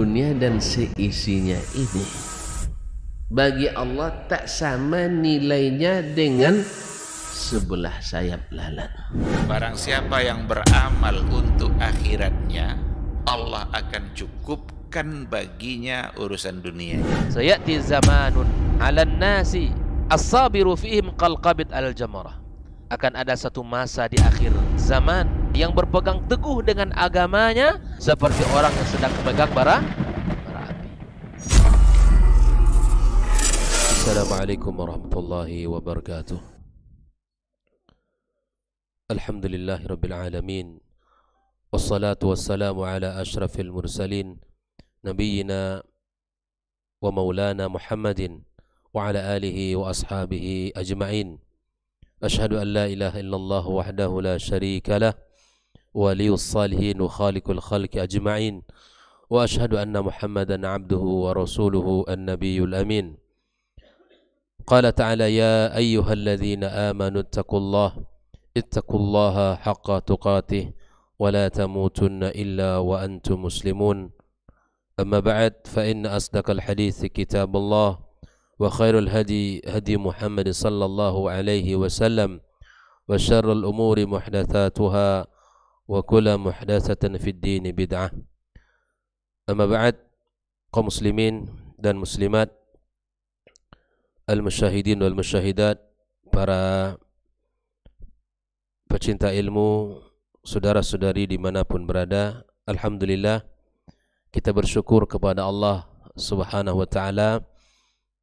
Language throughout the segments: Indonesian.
dunia dan seisinya ini bagi Allah tak sama nilainya dengan sebelah sayap lalat. Barang siapa yang beramal untuk akhiratnya, Allah akan cukupkan baginya urusan dunia. Sayati zamanun 'alan nasi as-sabiru fihim qalqabit al-jamarah. Akan ada satu masa di akhir zaman yang berpegang teguh dengan agamanya seperti orang yang sedang memegang bara api. Assalamualaikum warahmatullahi wabarakatuh. Alhamdulillahirabbil alamin. Wassalatu wassalamu ala asyrafil mursalin nabiyyina wa maulana Muhammadin wa ala alihi wa ashabihi ajma'in. Asyhadu an la ilaha illallah wahdahu la syarika lah waliyus salihin wa khaliqul khalqi ajma'in wa asyhadu anna Muhammadan abduhu wa rasuluhu an-nabiyyul amin. Qala ta'ala ya ayyuhalladzina amanu ittaqullaha haqqa tuqatih wa la tamutunna illa wa antum muslimun. Amma ba'd fa inna asdaqal hadithi kitabullah wa khairul hadi Muhammad sallallahu alaihi wasallam wa syarrul umuri muhdatsatuha wa kullu muhdatsatin fid din bid'ah. Amma ba'd, kaum muslimin dan muslimat, al-musyahidin wal musyahidat, para pecinta ilmu, saudara-saudari dimanapun berada, alhamdulillah kita bersyukur kepada Allah Subhanahu wa ta'ala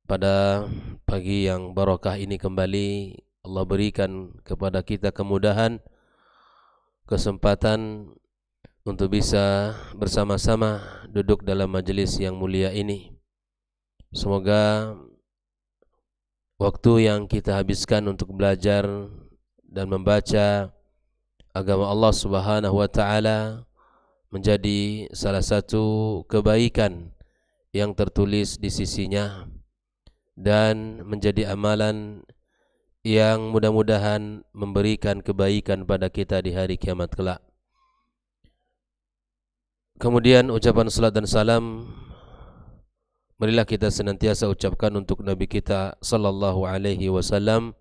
pada pagi yang barakah ini kembali Allah berikan kepada kita kemudahan, kesempatan untuk bisa bersama-sama duduk dalam majelis yang mulia ini. Semoga waktu yang kita habiskan untuk belajar dan membaca agama Allah Subhanahu wa ta'ala menjadi salah satu kebaikan yang tertulis di sisinya dan menjadi amalan yang mudah-mudahan memberikan kebaikan pada kita di hari kiamat kelak. Kemudian ucapan salat dan salam marilah kita senantiasa ucapkan untuk Nabi kita sallallahu alaihi wasallam.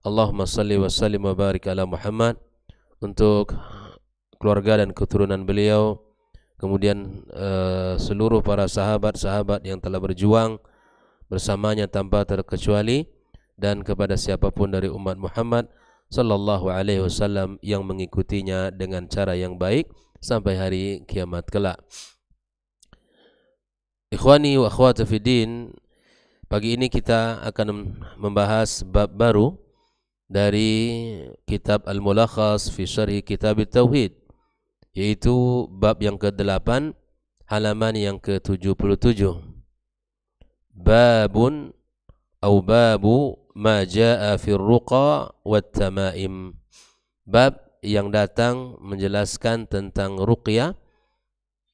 Allahumma salli wa sallim wa barik ala Muhammad, untuk keluarga dan keturunan beliau, kemudian seluruh para sahabat-sahabat yang telah berjuang bersamanya tanpa terkecuali, dan kepada siapapun dari umat Muhammad sallallahu alaihi wasallam yang mengikutinya dengan cara yang baik sampai hari kiamat kelak. Ikhwani wa akhwati fiddin, pagi ini kita akan membahas bab baru dari kitab Al-Mulakhas fi Syarhi Kitab Tauhid, yaitu bab yang ke-8 halaman yang ke-77. Babun atau babu ma jaa fi ruqa wat tamaim. Bab yang datang menjelaskan tentang ruqyah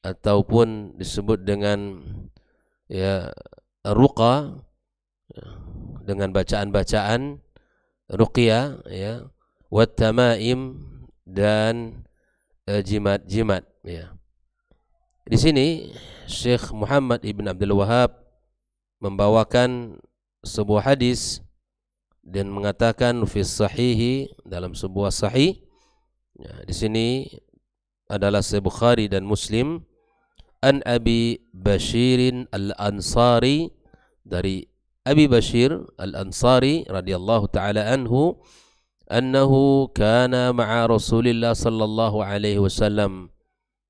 ataupun disebut dengan ruqa, dengan bacaan-bacaan ruqyah, wat tamaim, dan jimat-jimat. Di sini Syekh Muhammad ibn Abdul Wahhab membawakan sebuah hadis dan mengatakan fi sahihi, dalam sebuah sahih. Di sini adalah Sahih Bukhari dan Muslim, an Abi Bashirin al-Ansari, dari Abi Bashir al-Ansari radhiyallahu taala anhu, annahu kana ma'a Rasulillah sallallahu alaihi wasallam,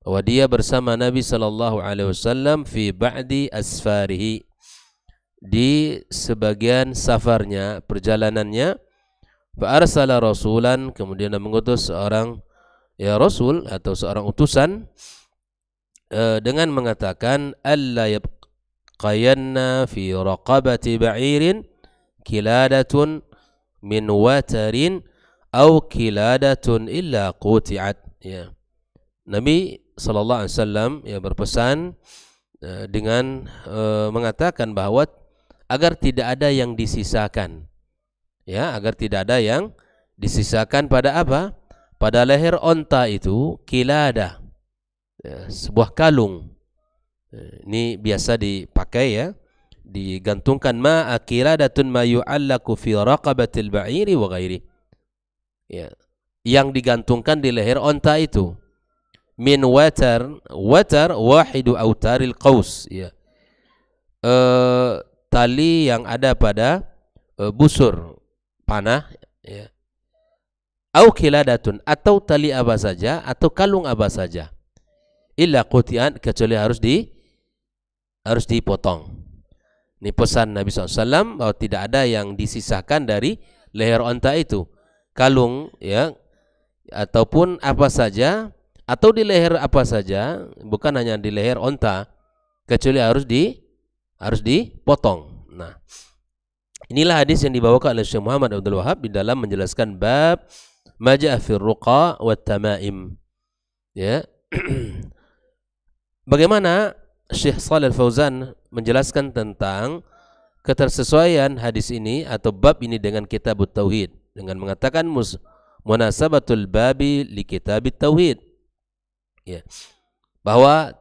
bahwa dia bersama Nabi sallallahu alaihi wasallam fi ba'di asfarihi, di sebagian safarnya, perjalanannya. Fa arsala rasulan, kemudian dia mengutus seorang rasul atau seorang utusan dengan mengatakan alla yabqayanna fi raqabati ba'irin kiladatun min watarin au kiladatun illa quti'at. Nabi sallallahu alaihi wasallam berpesan dengan mengatakan bahwa agar tidak ada yang disisakan, agar tidak ada yang disisakan pada apa? Pada leher onta itu kilada, sebuah kalung, Ini biasa dipakai ya, digantungkan ma aqiladatun ma yu'allaku fi raqabatil ba'iri wa ghairi. Ya, yang digantungkan di leher onta itu min watar wahidu autaril qaus, ya. Tali yang ada pada busur panah, ya. Au qiladatun, atau tali apa saja atau kalung apa saja, illa qutian, kecuali harus dipotong. Ini pesan Nabi SAW bahwa tidak ada yang disisakan dari leher onta itu, kalung ya, ataupun apa saja, atau di leher apa saja, bukan hanya di leher onta, kecuali harus dipotong. Nah, inilah hadis yang dibawakan oleh Syekh Muhammad Abdul Wahab di dalam menjelaskan bab maja'a fir ruqa wat tamaim. Ya. Bagaimana Syekh Shalih Al-Fauzan menjelaskan tentang ketersesuaian hadis ini atau bab ini dengan Kitabut Tauhid dengan mengatakan munasabatul babi li Kitabit Tauhid. Ya. Bahwa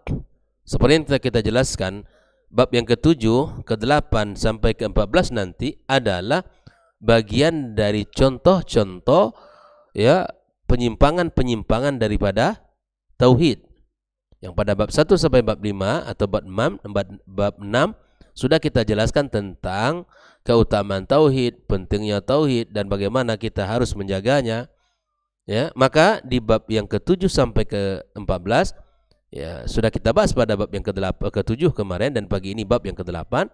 seperti yang kita jelaskan, bab yang ke-7, ke-8 sampai ke-14 nanti adalah bagian dari contoh-contoh ya penyimpangan-penyimpangan daripada tauhid. Yang pada bab 1 sampai bab 5 atau bab 6 sudah kita jelaskan tentang keutamaan tauhid, pentingnya tauhid dan bagaimana kita harus menjaganya. Ya, maka di bab yang ke-7 sampai ke-14 ya sudah kita bahas pada bab yang ke-7 kemarin, dan pagi ini bab yang ke-8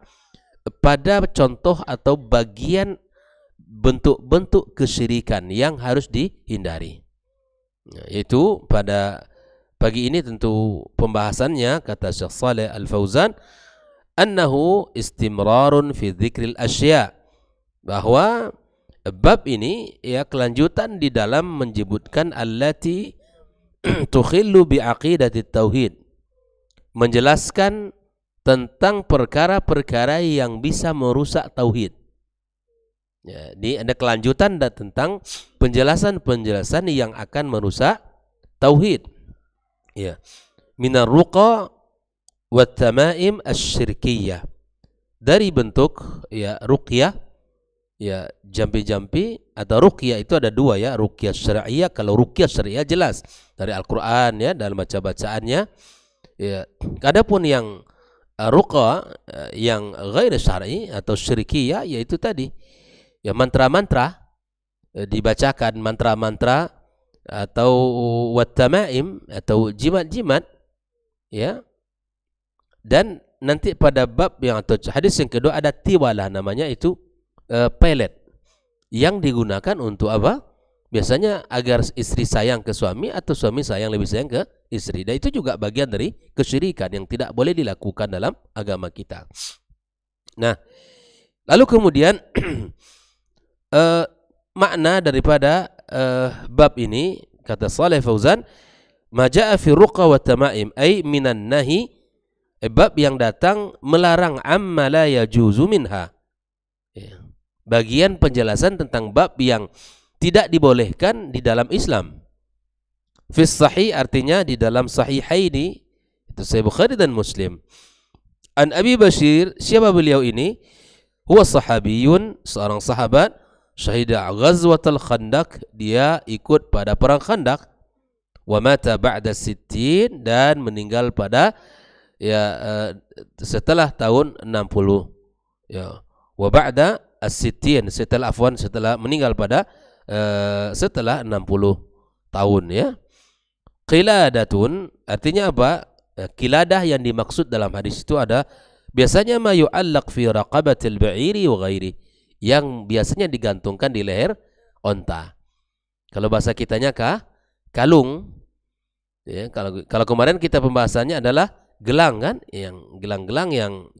pada contoh atau bagian bentuk-bentuk kesyirikan yang harus dihindari. Itu pada pagi ini tentu pembahasannya, kata Syekh Shalih Al-Fauzan, annahu istimrarun fi dzikril asya, bahwa bab ini ya kelanjutan di dalam menyebutkan allati tukhillu bi aqidatit tauhid, menjelaskan tentang perkara-perkara yang bisa merusak tauhid. Ya, ini ada kelanjutan tentang penjelasan-penjelasan yang akan merusak tauhid. Ya, minar ruqa wat tamaim asyirkiyah, dari bentuk ya ruqyah, ya jampi-jampi. Atau ruqyah itu ada dua ya, ruqyah syar'iyyah. Kalau ruqyah syar'iyyah jelas dari Al-Qur'an ya, dalam baca-bacaannya. Ya, adapun yang ruqa yang ghair syar'i atau syirkiyah, yaitu tadi ya mantra-mantra, dibacakan mantra-mantra atau wattamaim atau jimat-jimat ya. Dan nanti pada bab yang atau hadis yang kedua ada tiwalah, namanya itu pelet yang digunakan untuk apa? Biasanya agar istri sayang ke suami atau suami sayang lebih sayang ke istri. Dan itu juga bagian dari kesyirikan yang tidak boleh dilakukan dalam agama kita. Nah, lalu kemudian makna daripada bab ini, kata Shalih Fauzan, maja'a fi ruqa wa tamaim ay minan nahi, bab yang datang melarang amma la yajuzu minha. Bagian penjelasan tentang bab yang tidak dibolehkan di dalam Islam. Fis sahih artinya di dalam sahihaini, itu Sahih Bukhari dan Muslim. An Abi Bashir, siapa beliau ini? Huwa sahabiyun, seorang sahabat, syahida ghazwatul Khandaq, dia ikut pada perang Khandaq. Wa mata ba'da 60, dan meninggal pada setelah tahun 60. Ya. Wa ba'da as-sittin, setelah meninggal pada setelah 60 tahun ya. Qiladatun artinya apa? Qiladah yang dimaksud dalam hadis itu ada biasanya ma yu'allaq fi raqabatil ba'iri wa ghairi, yang biasanya digantungkan di leher onta. Kalau bahasa kitanya kalung ya. Kalau kemarin kita pembahasannya adalah gelang kan, yang gelang-gelang yang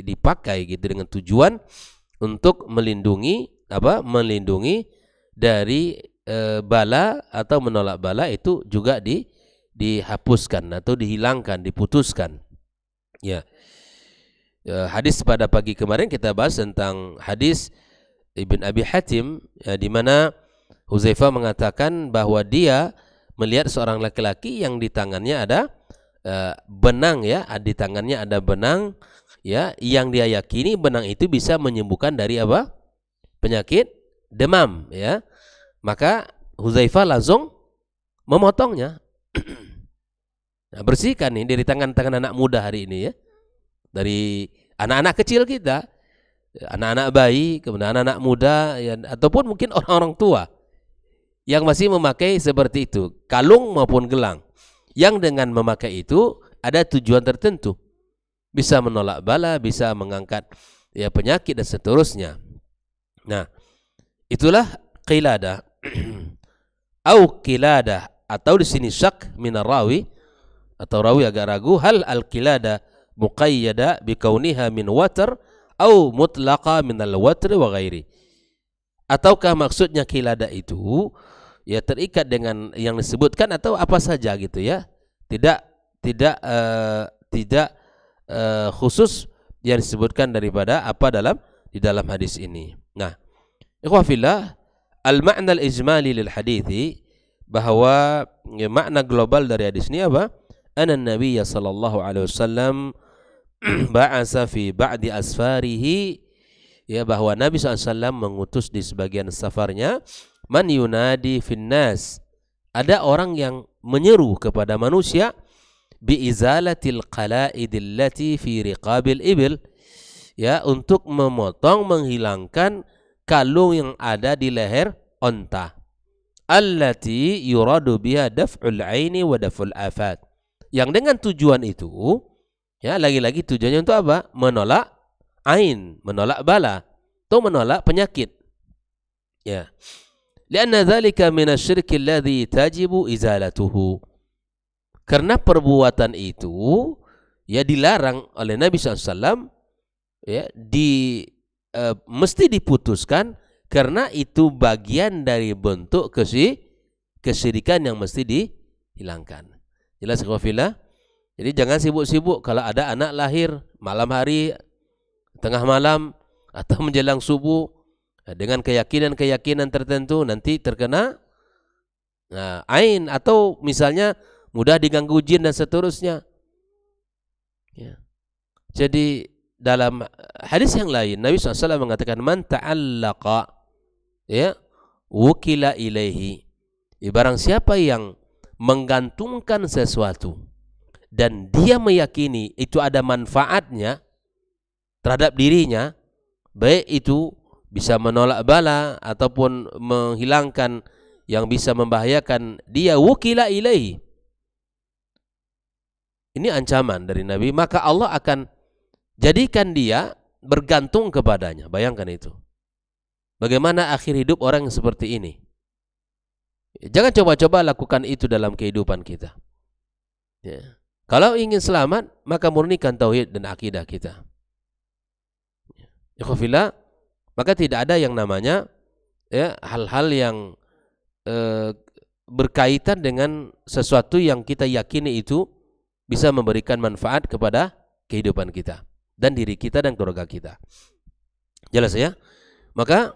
dipakai gitu dengan tujuan untuk melindungi dari bala atau menolak bala, itu juga dihapuskan atau dihilangkan, diputuskan. Ya. Hadis pada pagi kemarin kita bahas tentang hadis Ibn Abi Hatim ya, di mana Huzaifah mengatakan bahwa dia melihat seorang laki-laki yang di tangannya ada benang ya, di tangannya ada benang ya, yang dia yakini benang itu bisa menyembuhkan dari apa? Penyakit demam ya. Maka Hudzaifah langsung memotongnya. Nah, bersihkan nih dari tangan-tangan anak muda hari ini ya. Dari anak-anak kecil kita, anak-anak bayi, kemudian anak-anak muda ya, ataupun mungkin orang-orang tua yang masih memakai seperti itu, kalung maupun gelang. Yang dengan memakai itu ada tujuan tertentu. Bisa menolak bala, bisa mengangkat ya penyakit dan seterusnya. Nah, itulah qiladah. Au qiladah, atau di sini syak minar rawi, atau rawi agak ragu, hal al-qiladah muqayyada bikauniha min watar au mutlaqa min al-watr wa ghairi. Ataukah maksudnya qiladah itu ya terikat dengan yang disebutkan atau apa saja gitu ya. Tidak khusus yang disebutkan daripada apa di dalam hadis ini. Nah, ikhwah fillah, al-ma'na al-ijmali lil hadithi, bahwa ya, makna global dari hadis ini apa? Anna Nabiy sallallahu alaihi wasallam ba'asa fi ba'di asfarihi, ya, bahwa Nabi SAW mengutus di sebagian safarnya, man yunadi finnas, ada orang yang menyeru kepada manusia, bi izalatil qala'idil lati fi riqabil ibil, ya, untuk memotong, menghilangkan kalung yang ada di leher onta, allati yuradu biha daf'ul aini wa daf'ul afat, yang dengan tujuan itu ya, lagi-lagi tujuannya untuk apa? Menolak ain, menolak bala, atau menolak penyakit. Ya. Lianna dzalika minasyirki alladzi tajibu izalatuhu. Karena perbuatan itu ya dilarang oleh Nabi SAW, ya, mesti diputuskan karena itu bagian dari bentuk kesyirikan yang mesti dihilangkan. Jelas ikhwafillah? Jadi jangan sibuk-sibuk kalau ada anak lahir malam hari, tengah malam, atau menjelang subuh, dengan keyakinan-keyakinan tertentu nanti terkena ain, atau misalnya mudah diganggu jin dan seterusnya. Ya. Jadi dalam hadis yang lain Nabi SAW mengatakan, man ta'allaqa ya wukila ilaihi, barang siapa yang menggantungkan sesuatu dan dia meyakini itu ada manfaatnya terhadap dirinya, baik itu bisa menolak bala ataupun menghilangkan yang bisa membahayakan dia, wukila ilaihi, ini ancaman dari Nabi, maka Allah akan jadikan dia bergantung kepadanya. Bayangkan itu. Bagaimana akhir hidup orang yang seperti ini? Jangan coba-coba lakukan itu dalam kehidupan kita. Ya. Kalau ingin selamat, maka murnikan tauhid dan akidah kita. Ikhwafillah, maka tidak ada yang namanya ya, hal-hal yang berkaitan dengan sesuatu yang kita yakini itu bisa memberikan manfaat kepada kehidupan kita dan diri kita dan keluarga kita. Jelas ya? Maka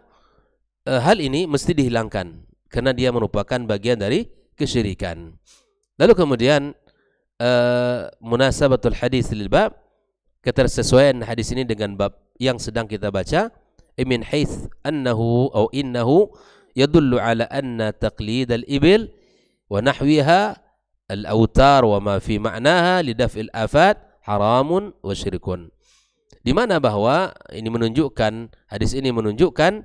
hal ini mesti dihilangkan karena dia merupakan bagian dari kesyirikan. Lalu kemudian munasabatul hadis lil bab, ketersesuaian hadis ini dengan bab yang sedang kita baca, min haits annahu aw innahu yadullu ala anna taqlid al-ibil wa nahwiha al-awtar wa ma fi ma'naha li daf'il afat haramun wa syirkun. Di mana bahwa ini menunjukkan, hadis ini menunjukkan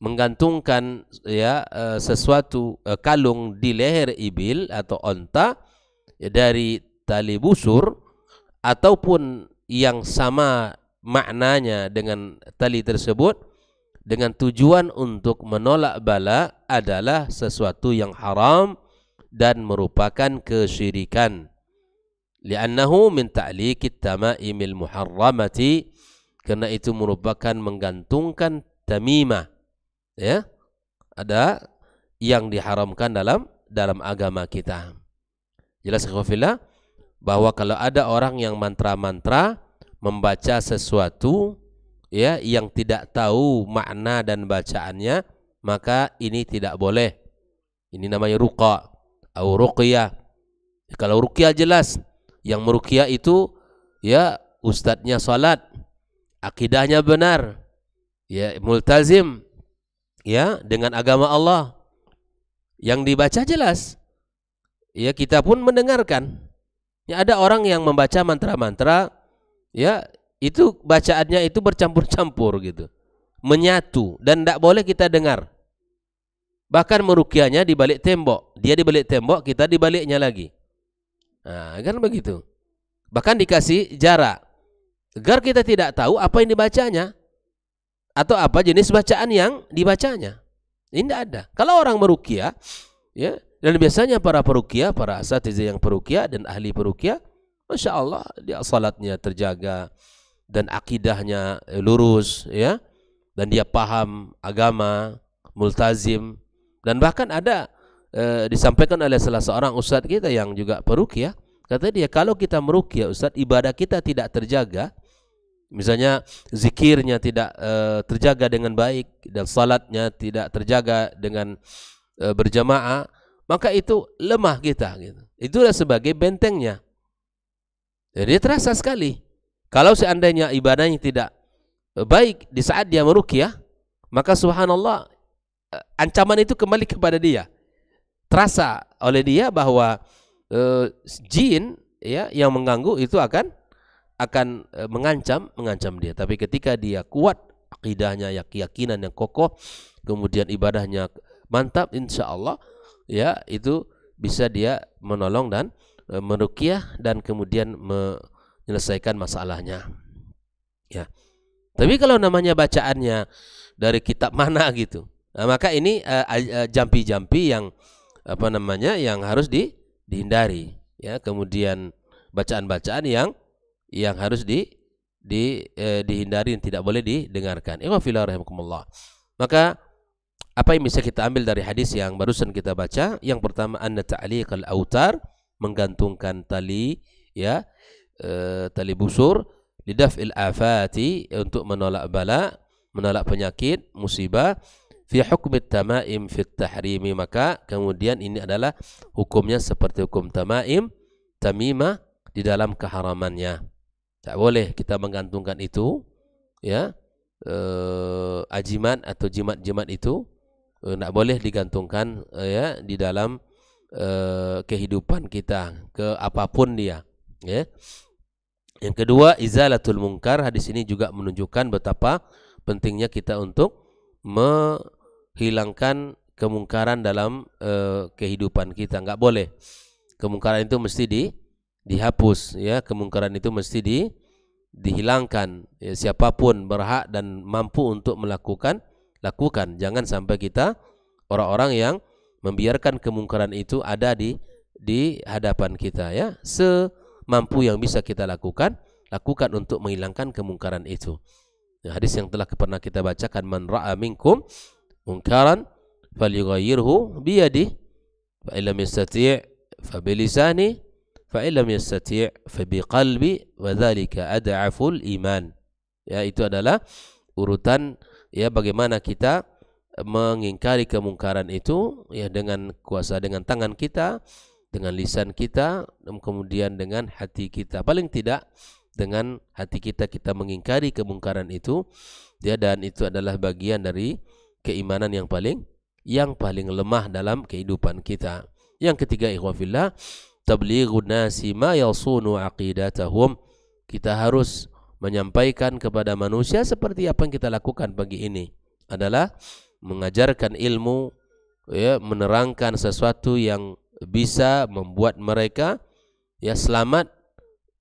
menggantungkan ya sesuatu kalung di leher ibil atau onta ya, dari tali busur ataupun yang sama maknanya dengan tali tersebut, dengan tujuan untuk menolak bala, adalah sesuatu yang haram dan merupakan kesyirikan. Li'annahu min ta'liqit tama'imil muharramati, karena itu merupakan menggantungkan tamimah, ya, ada yang diharamkan dalam agama kita. Jelas ikhwafillah, bahwa kalau ada orang yang mantra-mantra membaca sesuatu ya yang tidak tahu makna dan bacaannya, maka ini tidak boleh. Ini namanya ruqa atau ruqyah. Kalau ruqyah jelas Yang meruqyah itu ya ustadznya salat, akidahnya benar, ya multazim ya dengan agama Allah. Yang dibaca jelas. Ya kita pun mendengarkan. Ya ada orang yang membaca mantra-mantra, ya itu bacaannya itu bercampur-campur gitu, menyatu, dan tidak boleh kita dengar. Bahkan meruqyahnya di balik tembok, dia di balik tembok, kita di baliknya lagi. Nah, kan begitu. Bahkan dikasih jarak agar kita tidak tahu apa yang dibacanya atau apa jenis bacaan yang dibacanya. Ini tidak ada. Kalau orang meruqyah, ya, dan biasanya para peruqyah, para asatizah yang peruqyah dan ahli peruqyah, masya Allah dia salatnya terjaga dan akidahnya lurus, ya, dan dia paham agama, multazim, dan bahkan ada disampaikan oleh salah seorang ustadz kita yang juga peruqyah, kata dia kalau kita meruqyah ustadz, ibadah kita tidak terjaga, misalnya zikirnya tidak terjaga dengan baik dan salatnya tidak terjaga dengan berjamaah, maka itu lemah kita gitu. Itulah sebagai bentengnya. Jadi terasa sekali. Kalau seandainya ibadahnya tidak baik di saat dia meruqyah, maka subhanallah ancaman itu kembali kepada dia. Terasa oleh dia bahwa jin ya yang mengganggu itu akan mengancam dia. Tapi ketika dia kuat akidahnya, keyakinan yang kokoh, kemudian ibadahnya mantap, insya Allah ya itu bisa dia menolong dan meruqyah dan kemudian menyelesaikan masalahnya. Ya. Tapi kalau namanya bacaannya dari kitab mana gitu, nah, maka ini jampi-jampi yang apa namanya yang harus dihindari. Ya, kemudian bacaan-bacaan yang harus dihindari dan tidak boleh didengarkan. Maka apa yang bisa kita ambil dari hadis yang barusan kita baca? Yang pertama, anna ta'liqal autar, menggantungkan tali, ya, tali busur, lidaf'il afati, untuk menolak bala, menolak penyakit, musibah, fi hukmit tamaim fit tahrimi, maka kemudian ini adalah hukumnya seperti hukum tamaim, tamimah di dalam keharamannya. Tak boleh kita menggantungkan itu, ya, ajimat atau jimat-jimat itu tak boleh digantungkan ya di dalam kehidupan kita ke apapun dia, ya. Yang kedua, izalatul munkar. Hadis ini juga menunjukkan betapa pentingnya kita untuk menghilangkan kemungkaran dalam kehidupan kita. Enggak boleh kemungkaran itu mesti dihapus, ya, kemungkaran itu mesti dihilangkan, ya, siapapun berhak dan mampu untuk lakukan. Jangan sampai kita orang-orang yang membiarkan kemungkaran itu ada di hadapan kita, ya. Semampu yang bisa kita lakukan untuk menghilangkan kemungkaran itu. Ya, hadis yang telah pernah kita bacakan, man ra'a minkum munkaran falyughayyirhu biyadihi fa illam yastati' fa bilisanihi fa illam yastati' fa biqalbi wa dzalika ad'aful iman. Ya, itu adalah urutan, ya, bagaimana kita mengingkari kemungkaran itu, ya, dengan kuasa, dengan tangan kita, dengan lisan kita, dan kemudian dengan hati kita. Paling tidak dengan hati kita mengingkari kemungkaran itu, ya, dan itu adalah bagian dari keimanan yang paling lemah dalam kehidupan kita. Yang ketiga, ikhwafillah, tablighun nasi ma yasunu aqidatahum. Kita harus menyampaikan kepada manusia seperti apa yang kita lakukan pagi ini adalah mengajarkan ilmu, ya, menerangkan sesuatu yang bisa membuat mereka, ya, selamat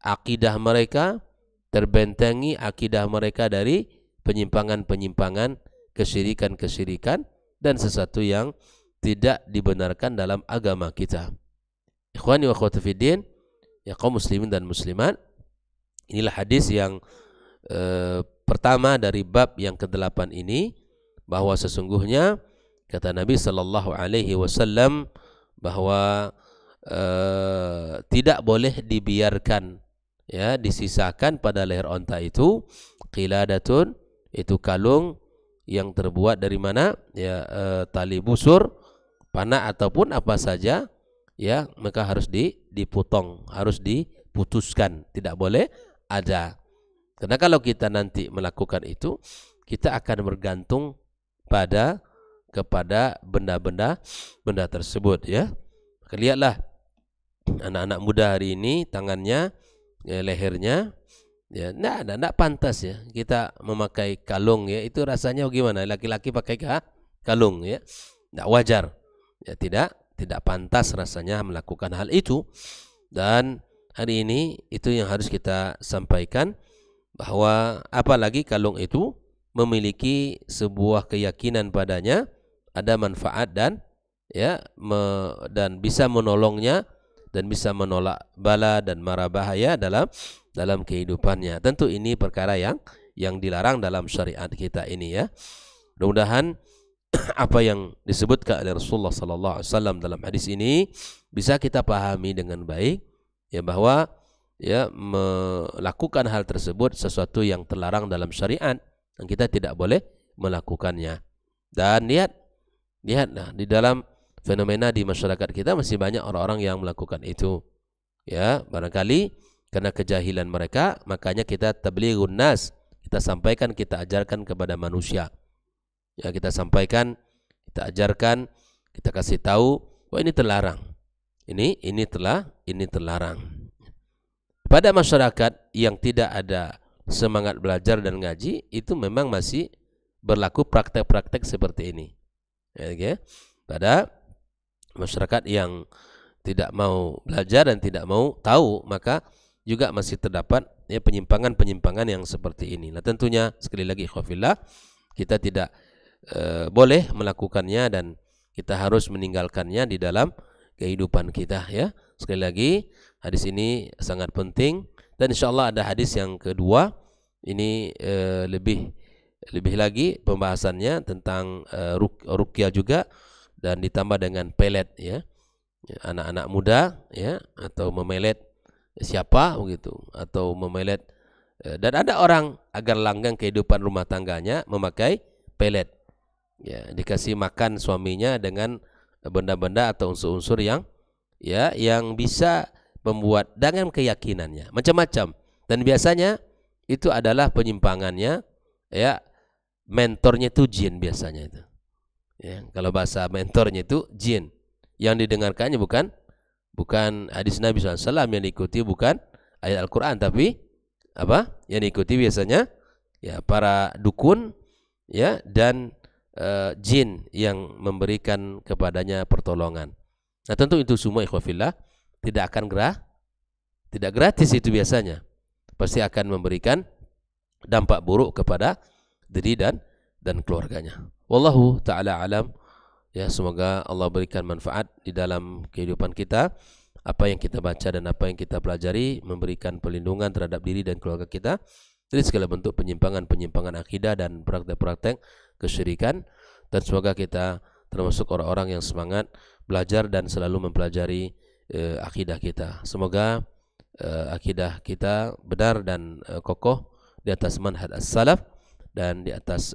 akidah mereka, terbentengi akidah mereka dari penyimpangan-penyimpangan, kesyirikan-kesyirikan dan sesuatu yang tidak dibenarkan dalam agama kita. Ikhwani wa akhwati fiddin, ya kaum muslimin dan muslimat, inilah hadis yang pertama dari bab yang ke-8 ini, bahwa sesungguhnya kata Nabi sallallahu alaihi wasallam bahwa tidak boleh dibiarkan, ya, disisakan pada leher onta itu qiladatun, itu kalung yang terbuat dari mana, ya, tali busur, panah ataupun apa saja, ya, maka harus dipotong, harus diputuskan, tidak boleh ada. Karena kalau kita nanti melakukan itu, kita akan bergantung kepada benda-benda tersebut, ya. Lihatlah anak-anak muda hari ini, tangannya, ya, lehernya, ya, enggak pantas ya kita memakai kalung, ya. Itu rasanya gimana? Laki-laki pakai kalung, ya. Enggak wajar. Ya, tidak pantas rasanya melakukan hal itu. Dan hari ini itu yang harus kita sampaikan, bahwa apalagi kalung itu memiliki sebuah keyakinan padanya, ada manfaat dan dan bisa menolongnya dan bisa menolak bala dan mara bahaya dalam kehidupannya. Tentu ini perkara yang dilarang dalam syariat kita ini, ya. Mudah-mudahan apa yang disebutkan oleh Rasulullah sallallahu alaihi wasallam dalam hadis ini bisa kita pahami dengan baik, ya, bahwa ya melakukan hal tersebut sesuatu yang terlarang dalam syariat dan kita tidak boleh melakukannya. Dan lihatlah di dalam fenomena di masyarakat kita masih banyak orang-orang yang melakukan itu, ya. Barangkali karena kejahilan mereka, makanya kita tablighun nas, kita sampaikan, kita ajarkan kepada manusia, ya. Kita sampaikan, kita ajarkan, kita kasih tahu bahwa ini terlarang, ini terlarang. Pada masyarakat yang tidak ada semangat belajar dan ngaji, itu memang masih berlaku praktek-praktek seperti ini, ya. Pada masyarakat yang tidak mau belajar dan tidak mau tahu, maka juga masih terdapat, ya, penyimpangan-penyimpangan yang seperti ini. Nah, tentunya sekali lagi ikhwafillah, kita tidak boleh melakukannya dan kita harus meninggalkannya di dalam kehidupan kita, ya. Sekali lagi, hadis ini sangat penting, dan insyaallah ada hadis yang kedua ini lebih lagi pembahasannya tentang ruqyah juga, dan ditambah dengan pelet, ya. Anak-anak muda, ya, atau memelet siapa begitu, atau memelet dan ada orang agar langgeng kehidupan rumah tangganya memakai pelet, ya, dikasih makan suaminya dengan benda-benda atau unsur-unsur yang bisa membuat dengan keyakinannya macam-macam, dan biasanya itu adalah penyimpangannya, ya. Mentornya itu jin biasanya itu, ya. Kalau bahasa mentornya itu jin, yang didengarkannya bukan hadis Nabi SAW, yang diikuti bukan ayat Al-Quran, tapi apa yang diikuti biasanya, ya, para dukun, ya, dan jin yang memberikan kepadanya pertolongan. Nah, tentu itu semua ikhwafillah tidak gratis, itu biasanya pasti akan memberikan dampak buruk kepada diri dan keluarganya. Wallahu ta'ala alam, ya. Semoga Allah berikan manfaat di dalam kehidupan kita, apa yang kita baca dan apa yang kita pelajari, memberikan perlindungan terhadap diri dan keluarga kita dari segala bentuk penyimpangan akidah dan praktek-praktek kesyirikan, dan semoga kita termasuk orang-orang yang semangat belajar dan selalu mempelajari akidah kita. Semoga akidah kita benar dan kokoh di atas manhaj as-salaf dan di atas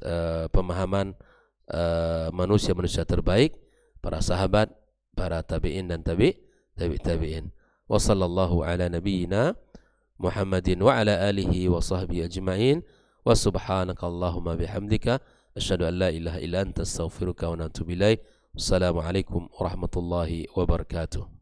pemahaman manusia-manusia terbaik, para sahabat, para tabi'in dan tabi'in. Wa sallallahu ala nabiyyina Muhammadin wa ala alihi wa sahbihi ajma'in. Wa subhanaka Allahumma bihamdika asyhadu an la ilaha illa anta astaghfiruka wa atubu ilaik. Assalamualaikum warahmatullahi wabarakatuh.